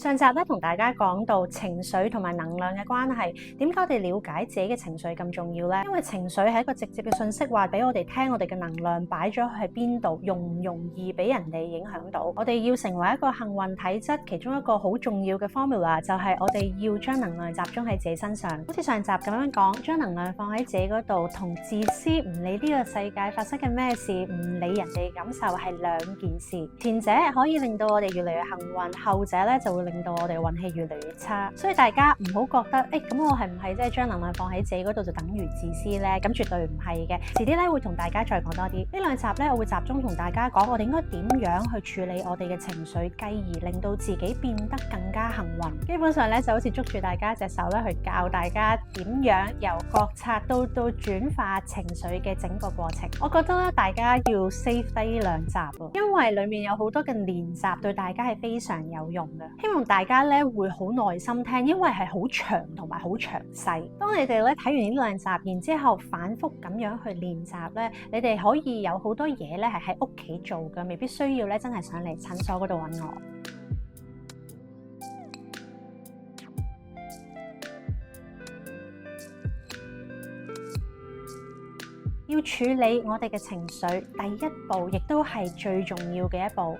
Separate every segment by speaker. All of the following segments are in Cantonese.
Speaker 1: 上集咧同大家講到情緒同埋能量嘅關係，點解我哋了解自己嘅情緒咁重要呢？因為情緒係一個直接嘅信息，話俾我哋聽，我哋嘅能量擺咗喺邊度，容唔容易俾人哋影響到。我哋要成為一個幸運體質，其中一個好重要嘅 formula 就係我哋要將能量集中喺自己身上。好似上集咁樣講，將能量放喺自己嗰度，同自私唔理呢個世界發生嘅咩事，唔理人哋感受係兩件事。前者可以令到我哋越嚟越幸運，後者咧就會令到我哋運氣越嚟越差。所以大家唔好覺得咁我係唔係即係將能量放喺自己嗰度就等於自私呢？咁絕對唔係嘅。遲啲咧會同大家再講多啲。呢兩集咧我會集中同大家講我哋應該點樣去處理我哋嘅情緒，繼而令到自己變得更加幸運。基本上咧就好似捉住大家隻手咧去教大家點樣由覺察到轉化情緒嘅整個過程。我覺得咧大家要 save 低呢兩集咯，因為裡面有好多嘅練習對大家係非常有用嘅。希望大家咧會好耐心聽，因為係好長同埋好詳細。當你哋咧睇完呢兩集，然之後反覆咁樣去練習咧，你哋可以有好多嘢咧係喺屋企做嘅，未必需要咧真係上嚟診所嗰度揾我。要處理我哋嘅情緒，第一步亦都係最重要嘅一步。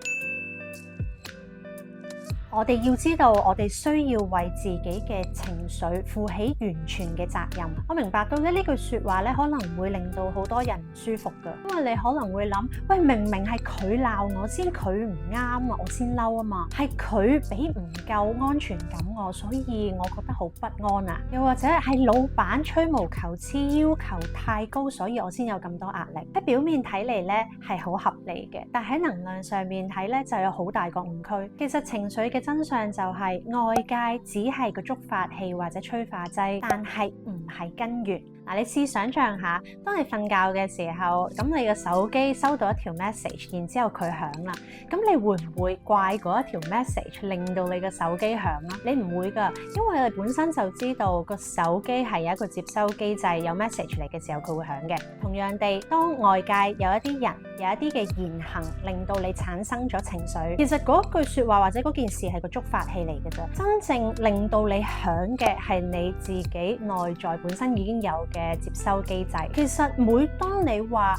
Speaker 1: 我哋要知道，我哋需要為自己嘅情緒負起完全嘅責任。我明白到咧呢句說話咧，可能會令到好多人唔舒服噶，因為你可能會諗，喂，明明係佢鬧我先，佢唔啱啊，我先嬲啊嘛，係佢俾唔夠安全感我，所以我覺得好不安啊。又或者係老闆吹毛求疵，要求太高，所以我先有咁多壓力。喺表面睇嚟咧係好合理嘅，但喺能量上面睇咧就有好大個誤區。其實情緒嘅真相就係外界只係個觸發器或者催化劑，但係唔係根源。你試想像下，當你瞓覺嘅時候，咁你嘅手機收到一條 message， 然之後佢響啦，咁你會唔會怪嗰一條 message 令到你嘅手機響啊？你唔會㗎，因為你本身就知道個手機係有一個接收機制，有 message 嚟嘅時候佢會響嘅。同樣地，當外界有一啲人有一啲嘅言行令到你產生咗情緒，其實嗰句説話或者嗰件事係個觸發器嚟嘅啫，真正令到你響嘅係你自己內在本身已經有嘅接收機制。其實每當你話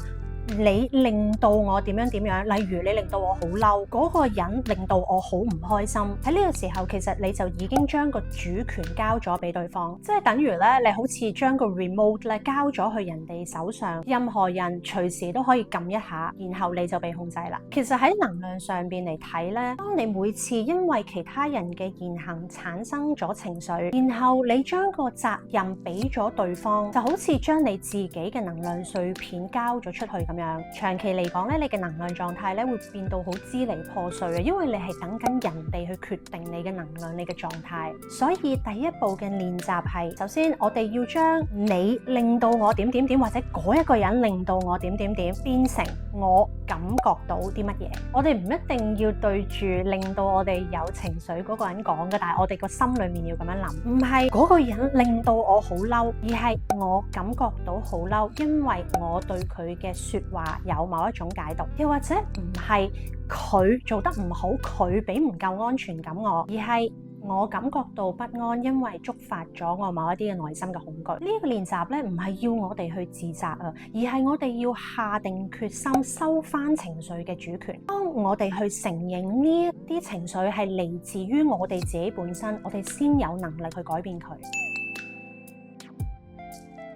Speaker 1: 你令到我點樣點樣，例如你令到我好嬲，嗰個人令到我好唔開心，喺呢個時候其實你就已經將個主權交咗俾對方，即係等於咧你好似將個 remote 咧交咗去人哋手上，任何人隨時都可以撳一下，然後你就被控制啦。其實喺能量上邊嚟睇咧，當你每次因為其他人嘅言行產生咗情緒，然後你將個責任俾咗對方，就好似將你自己嘅能量碎片交咗出去咁樣，長期嚟講咧，你嘅能量狀態咧會變到好支離破碎嘅，因為你係等緊人哋去決定你嘅能量、你嘅狀態。所以第一步嘅練習係，首先我哋要將你令到我點點點，或者嗰一個人令到我點點點，變成我感覺到啲乜嘢。我哋唔一定要對住令到我哋有情緒嗰個人講嘅，但係我哋個心裏面要咁樣諗，唔係嗰個人令到我好嬲，而係我感覺到好嬲，因為我對佢嘅說話有某一種解讀，又或者唔係佢做得唔好，佢俾唔夠安全感我，而係我感覺到不安，因為觸發咗我某一啲嘅內心嘅恐懼。呢個練習咧，唔係要我哋去自責啊，而係我哋要下定決心收翻情緒嘅主權。當我哋去承認呢一啲情緒係嚟自於我哋自己本身，我哋先有能力去改變佢。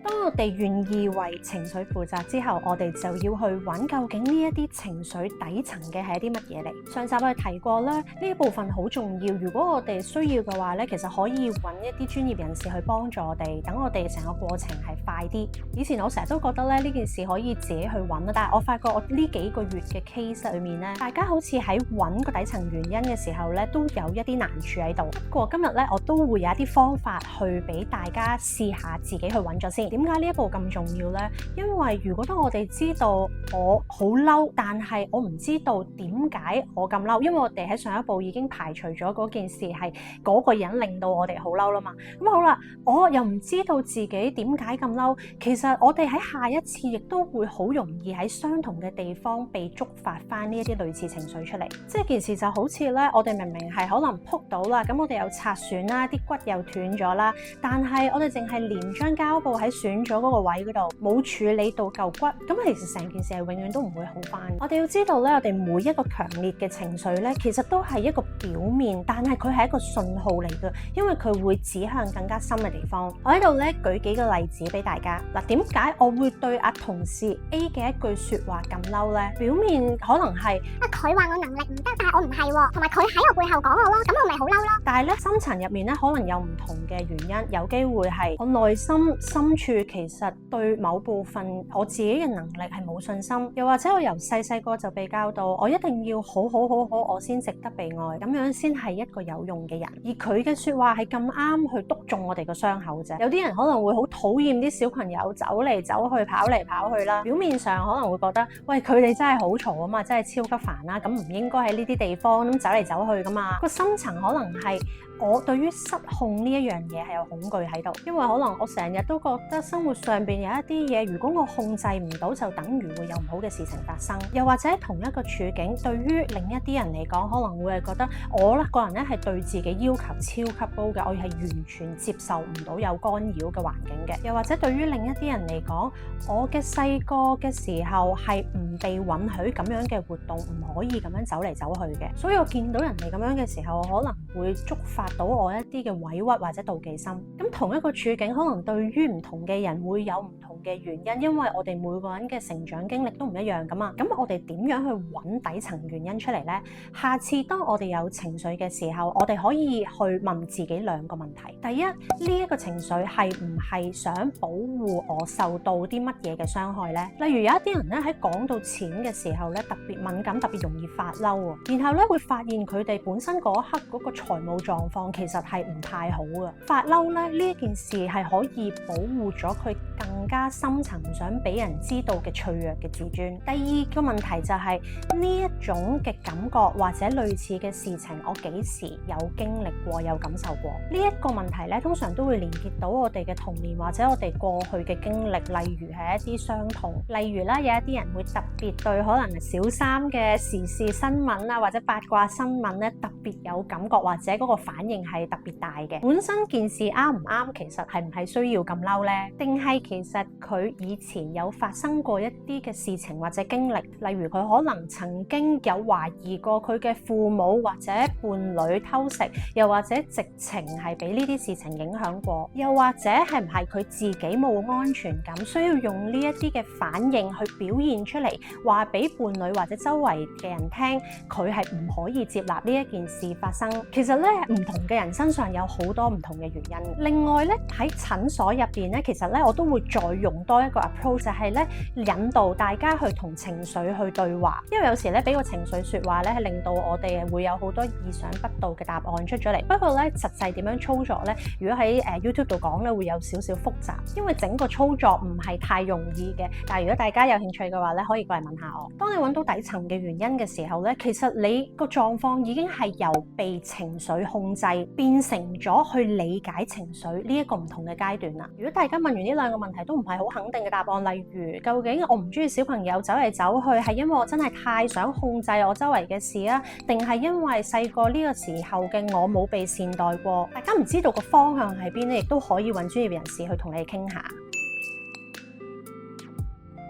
Speaker 1: 當我哋願意為情緒負責之後，我哋就要去揾究竟呢一啲情緒底層嘅係一啲乜嘢嚟。上集我哋提過啦，呢一部分好重要。如果我哋需要嘅話咧，其實可以揾一啲專業人士去幫助我哋，等我哋成個過程係快啲。以前我成日都覺得咧呢件事可以自己去揾啦，但係我發覺我呢幾個月嘅 case 裏面咧，大家好似喺揾個底層原因嘅時候咧，都有一啲難處喺度。不過今日咧，我都會有一啲方法去俾大家試下自己去揾咗先。點解呢一步咁重要呢？因為如果當我哋知道我好嬲，但係我唔知道點解我咁嬲，因為我哋喺上一步已經排除咗嗰件事係嗰個人令到我哋好嬲啦嘛。咁好啦，我又唔知道自己點解咁嬲，其實我哋喺下一次亦都會好容易喺相同嘅地方被觸發翻呢一啲類似情緒出嚟。即係件事就好似咧，我哋明明係可能撲到啦，咁我哋又擦損啦，啲骨又斷咗啦，但係我哋淨係連張膠布喺損咗嗰個位嗰度，冇處理到舊骨，咁其實成件事係永遠都唔會好翻。我哋要知道咧，我哋每一個強烈嘅情緒咧，其實都係一個表面，但係佢係一個信號嚟嘅，因為佢會指向更加深嘅地方。我喺度咧舉幾個例子俾大家。嗱，點解我會對同事 A 嘅一句說話咁嬲咧？表面可能係
Speaker 2: 佢話我能力唔得，但係我唔係喎，同埋佢喺我背後講我咯，咁我咪好嬲咯。
Speaker 1: 但係咧，深層入面咧，可能有唔同嘅原因，有機會係我內心深處其實對某部分我自己嘅能力係冇信心，又或者我由細個就被教導我一定要好，我先值得被愛，咁樣先係一個有用嘅人。而佢嘅說話係咁啱去篤中我哋個傷口啫。有啲人可能會好討厭啲小朋友走嚟走去、跑嚟跑去啦，表面上可能會覺得喂，佢哋真係好嘈啊嘛，真係超級煩啦，咁唔應該喺呢啲地方咁走嚟走去噶嘛。個深層可能係我對於失控呢一樣嘢係有恐懼喺度，因為可能我成日都覺得生活上邊有一啲嘢，如果我控制唔到，就等於會有唔好嘅事情發生。又或者同一個處境，對於另一啲人嚟講，可能會係覺得我個人咧係對自己要求超級高嘅，我係完全接受唔到有干擾嘅環境嘅。又或者對於另一啲人嚟講，我嘅細個嘅時候係唔被允許咁樣嘅活動，唔可以咁樣走嚟走去嘅。所以我見到人哋咁樣嘅時候，我可能會觸發到我一啲嘅委屈或者妒忌心。咁同一個處境，可能對於唔同嘅人會有唔同嘅原因，因為我哋每個人嘅成長經歷都唔一樣噶嘛。咁我哋點樣去揾底層原因出嚟呢？下次當我哋有情緒嘅時候，我哋可以去問自己兩個問題。第一，呢一個情緒係唔係想保護我受到啲乜嘢嘅傷害呢？例如有一啲人咧喺講到錢嘅時候咧，特別敏感，特別容易發嬲喎。然後咧會發現佢哋本身嗰一刻嗰個財務狀況其實係唔太好嘅。發嬲咧呢一件事係可以保護咗佢更加深層唔想俾人知道嘅脆弱嘅自尊。第二個問題就係呢一種嘅感覺或者類似嘅事情，我幾時有經歷過、有感受過？呢一個問題咧，通常都會連結到我哋嘅童年或者我哋過去嘅經歷，例如係一啲傷痛，例如啦，有一啲人會特別對可能小三嘅時事新聞啊或者八卦新聞咧特別有感覺，或者嗰個反應係特別大嘅。本身件事啱唔啱，其實係唔係需要咁嬲呢？定係其實佢以前有發生過一啲嘅事情或者經歷，例如佢可能曾經有懷疑過佢嘅父母或者伴侶偷食，又或者直情係俾呢啲事情影響過，又或者係唔係佢自己冇安全感，需要用呢一啲嘅反應去表現出嚟，話俾伴侶或者周圍嘅人聽，佢係唔可以接納呢一件事發生。其實咧，唔同嘅人身上有好多唔同嘅原因。另外咧，喺診所入邊咧，其實咧我都會再用多一個 approach， 就係咧引導大家去同情緒去對話。因為有時咧俾個情緒說話咧，係令到我哋會有好多意想不到嘅答案出咗嚟。不過咧，實際點樣操作咧，如果喺YouTube 度講咧，會有少少複雜，因為整個操作唔係太容易嘅。但係如果大家有興趣嘅話咧，可以過嚟問下我。當你揾到底層嘅原因嘅時候咧，其實你個狀況已經係由被情緒控制變成咗去理解情緒呢一個唔同嘅階段啦。如果大家問完呢兩個問題都唔係好肯定嘅答案，例如究竟我唔中意小朋友走嚟走去，係因為我真係太想控制我周圍嘅事啊，定係因為細個呢個時候嘅我冇被善待過？大家唔知道個方向喺邊咧，亦都可以揾專業人士去同你傾下。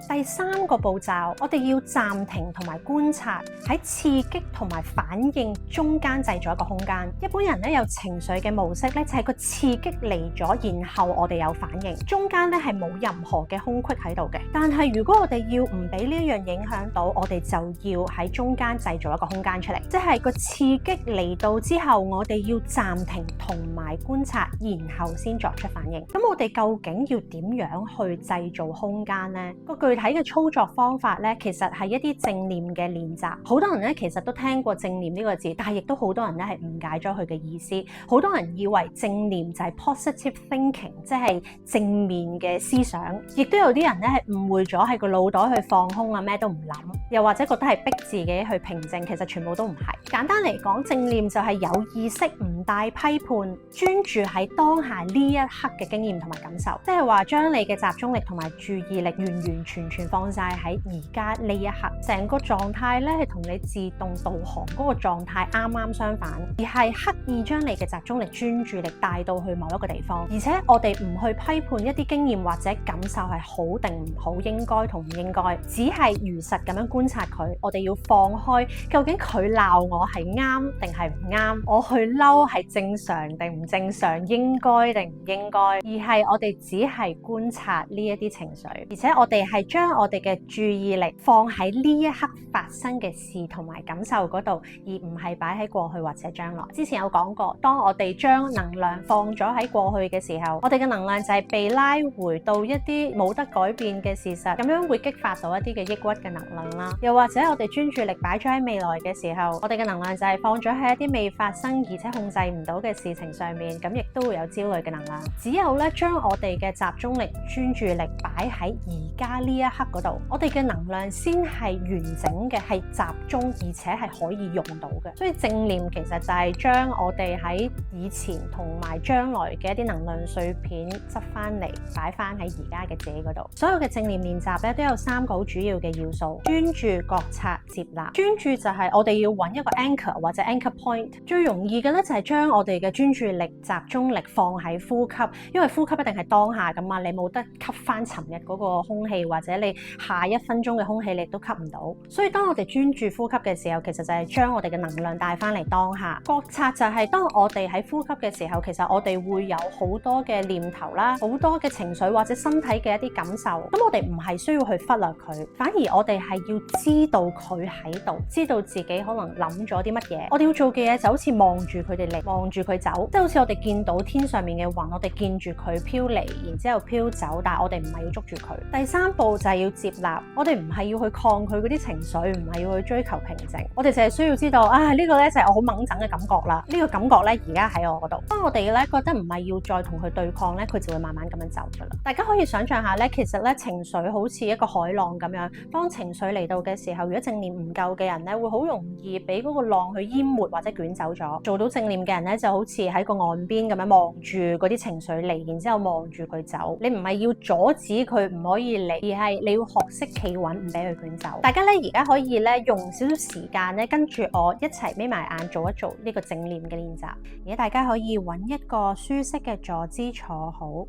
Speaker 1: 第三個步驟，我哋要暫停同埋觀察，喺刺激同埋反應中間製造一個空間。一般人咧有情緒嘅模式咧，就係個刺激嚟咗，然後我哋有反應，中間咧係冇任何嘅空隙喺度嘅。但係如果我哋要唔俾呢一樣影響到，我哋就要喺中間製造一個空間出嚟，即係個刺激嚟到之後，我哋要暫停同埋觀察，然後先作出反應。咁我哋究竟要點樣去製造空間呢？個具體嘅操作方法咧，其實係一啲正念嘅練習。好多人咧其實都聽過正念呢個字，但係亦都好多人咧係誤解咗佢嘅意思。好多人以為正念就係 positive thinking， 即係正面嘅思想，亦都有啲人咧係誤會咗係個腦袋去放空啊，咩都唔諗，又或者覺得係逼自己去平靜，其實全部都唔係。簡單嚟講，正念就係有意識唔帶批判，專注喺當下呢一刻嘅經驗同埋感受，即係話將你嘅集中力同埋注意力完完全全放晒喺而家呢一刻，成個狀態咧係同你自動導航嗰個狀態啱啱相反，而係刻意將你嘅集中力專注力帶到去某一個地方。而且我哋唔去批判一啲經驗或者感受係好定唔好，應該同唔應該，只係如實咁樣觀察佢。我哋要放開，究竟佢鬧我係啱定係唔啱，我去嬲係正常定唔正常，應該定唔應該，而係我哋只係觀察呢一啲情緒，而且我哋係將我哋嘅注意力放喺呢一刻發生嘅事同埋感受嗰度，而唔係擺喺過去或者將來。之前有講過，當我哋將能量放咗喺過去嘅時候，我哋嘅能量就係被拉回到一啲冇得改變嘅事實，咁樣會激發到一啲嘅抑鬱嘅能量啦。又或者我哋專注力擺咗喺未來嘅時候，我哋嘅能量就係放咗喺一啲未發生而且控制唔到嘅事情上面，咁亦都會有焦慮嘅能量。只有咧將我哋嘅集中力、專注力擺喺而家呢一刻嗰度，我哋嘅能量先係完整嘅，係集中而且係可以用到嘅。所以正念其實就係將我哋喺以前同埋將來嘅一啲能量碎片執翻嚟，擺翻喺而家嘅自己嗰度。所有嘅正念練習咧都有3個好主要嘅要素：專注、覺察、接納。專注就係我哋要揾一個 anchor 或者 anchor point。最容易嘅咧就係將我哋嘅專注力、集中力放喺呼吸，因為呼吸一定係當下噶嘛，你冇得吸翻尋日嗰個空氣，或者你下1分鐘嘅空氣你都吸唔到。所以當我哋專注呼吸嘅時候，其實就係將我哋嘅能量帶翻嚟當下。覺察就係當我哋喺呼吸嘅時候，其實我哋會有好多嘅念頭啦，好多嘅情緒或者身體嘅一啲感受。咁我哋唔係需要去忽略佢，反而我哋係要知道佢喺度，知道自己可能諗咗啲乜嘢。我哋要做嘅嘢就好似望住佢哋嚟，望住佢走，即係好似我哋見到天上面嘅雲，我哋見住佢飄嚟，然之後飄走，但係我哋唔係要捉住佢。第3步就係要接納，我哋唔係要去抗拒嗰啲情緒，唔係要去追求平靜，我哋淨係需要知道呢個咧就係我好掹整嘅感覺啦。呢個感覺咧而家喺我嗰度。當我哋咧覺得唔係要再同佢對抗咧，佢就會慢慢咁樣走噶啦。大家可以想象下咧，其實咧情緒好似一個海浪咁樣，當情緒嚟到嘅時候，如果正念唔夠嘅人咧，會好容易俾嗰個浪去淹沒或者捲走咗。做到正念嘅人咧，就好似喺個岸邊咁樣望住嗰啲情緒嚟，然之後望住佢走。你唔係要阻止佢唔可以嚟，而係你要學識企穩，唔俾佢捲走。大家咧而家可以咧用少少時間咧，跟住我一齊眯埋眼做一做呢個正念嘅練習。而家大家可以揾一個舒適嘅坐姿坐好，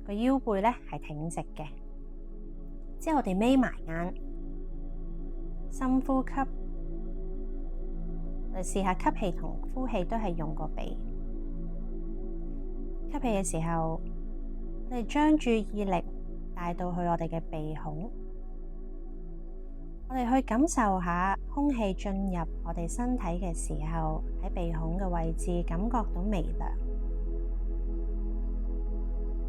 Speaker 1: 個腰背咧係挺直嘅。之後我哋眯埋眼，深呼吸。我哋試下吸氣同呼氣都係用個鼻。吸氣嘅時候，我哋將注意力帶到去我哋嘅鼻孔，我哋去感受下空氣進入我哋身體嘅時候，喺鼻孔嘅位置感覺到微涼。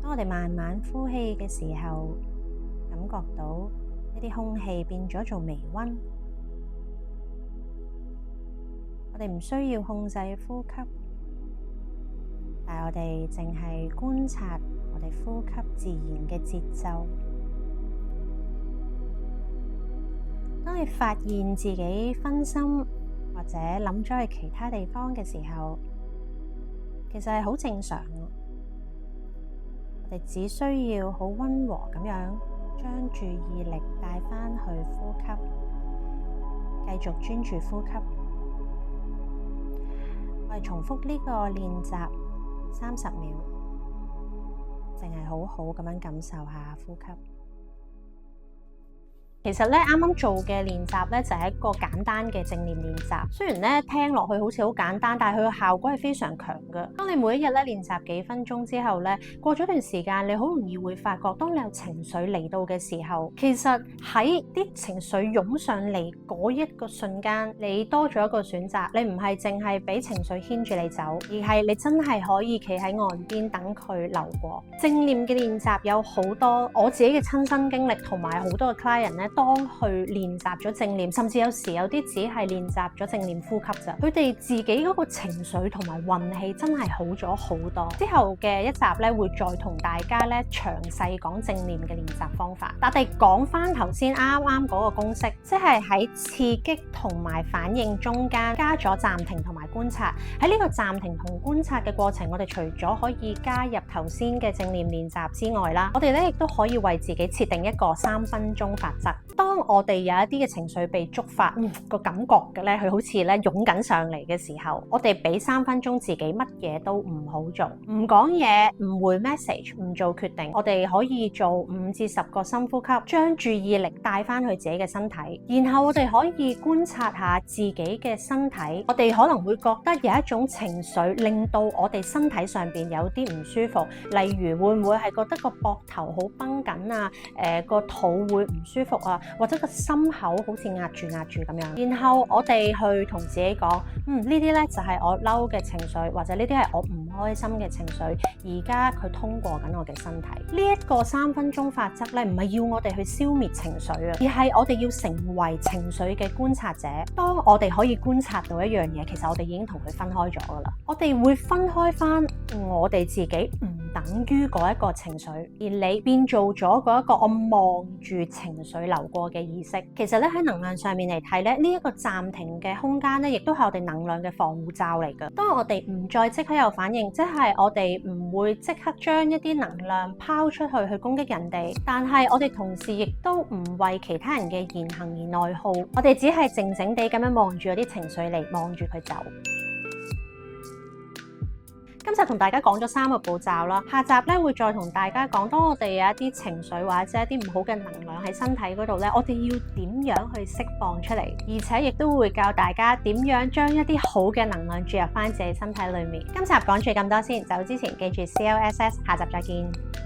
Speaker 1: 當我哋慢慢呼氣嘅時候，感覺到一啲空氣變咗做微溫。我哋唔需要控制呼吸，但係我哋淨係觀察我哋呼吸自然嘅節奏。當你發現自己分心或者諗咗去其他地方嘅時候，其實係好正常。我哋只需要好溫和咁樣將注意力帶返去呼吸，繼續專注呼吸。我哋重複呢個練習30秒，淨係好好咁樣感受下呼吸。其實咧啱啱做嘅練習咧就係一個簡單嘅正念練習。雖然咧聽落去好似好簡單，但係佢嘅效果係非常強嘅。當你每一日咧練習幾分鐘之後咧，過咗段時間，你好容易會發覺，當你有情緒嚟到嘅時候，其實喺啲情緒湧上嚟嗰一個瞬間，你多咗一個選擇，你唔係淨係俾情緒牽住你走，而係你真係可以企喺岸邊等佢流過。正念嘅練習有好多我自己嘅親身經歷，同埋好多嘅 client 咧，當去練習咗正念，甚至有時有啲只係練習咗正念呼吸咋，佢哋自己嗰個情緒同埋運氣真係好咗好多。之後嘅一集咧會再同大家咧詳細講正念嘅練習方法。但我哋講翻頭先啱啱嗰個公式，即係喺刺激同埋反應中間加咗暫停同埋觀察。喺呢個暫停同觀察嘅過程，我哋除咗可以加入頭先嘅正念練習之外啦，我哋咧亦都可以為自己設定一個3分鐘法則。當我哋有一啲嘅情緒被觸發，個感覺嘅咧，佢好似咧湧緊上嚟嘅時候，我哋俾3分鐘自己乜嘢都唔好做，唔講嘢，唔回 message， 唔做決定。我哋可以做5至10個深呼吸，將注意力帶翻去自己嘅身體，然後我哋可以觀察下自己嘅身體。我哋可能會覺得有一種情緒令到我哋身體上邊有啲唔舒服，例如會唔會係覺得個膊頭好繃緊啊？個肚會唔舒服啊？或者個心口好似壓住咁樣。然後我哋去同自己講，呢啲咧就係我嬲嘅情緒，或者呢啲係我唔開心嘅情緒，而家佢通過緊我嘅身體。呢一個3分鐘法則咧，唔係要我哋去消滅情緒啊，而係我哋要成為情緒嘅觀察者。當我哋可以觀察到一樣嘢，其實我哋已經同佢分開咗噶啦。我哋會分開翻我哋自己唔等於嗰一個情緒，而你變做咗嗰一個我望住情緒流過嘅意識。其實咧喺能量上面嚟睇咧，呢一個暫停嘅空間咧，亦都係我哋能量嘅防護罩嚟㗎。當我哋唔再即刻有反應，即係我哋唔會即刻將一啲能量拋出去攻擊人哋，但係我哋同時亦都唔為其他人嘅言行而內耗，我哋只係靜靜地咁樣望住嗰啲情緒嚟，望住佢走。今集同大家講咗3個步驟啦，下集咧會再同大家講，當我哋有一啲情緒或者一啲唔好嘅能量喺身體嗰度咧，我哋要點樣去釋放出嚟，而且亦都會教大家點樣將一啲好嘅能量注入翻自己身體裏面。今集講住咁多先，走之前記住 CLSS， 下集再見。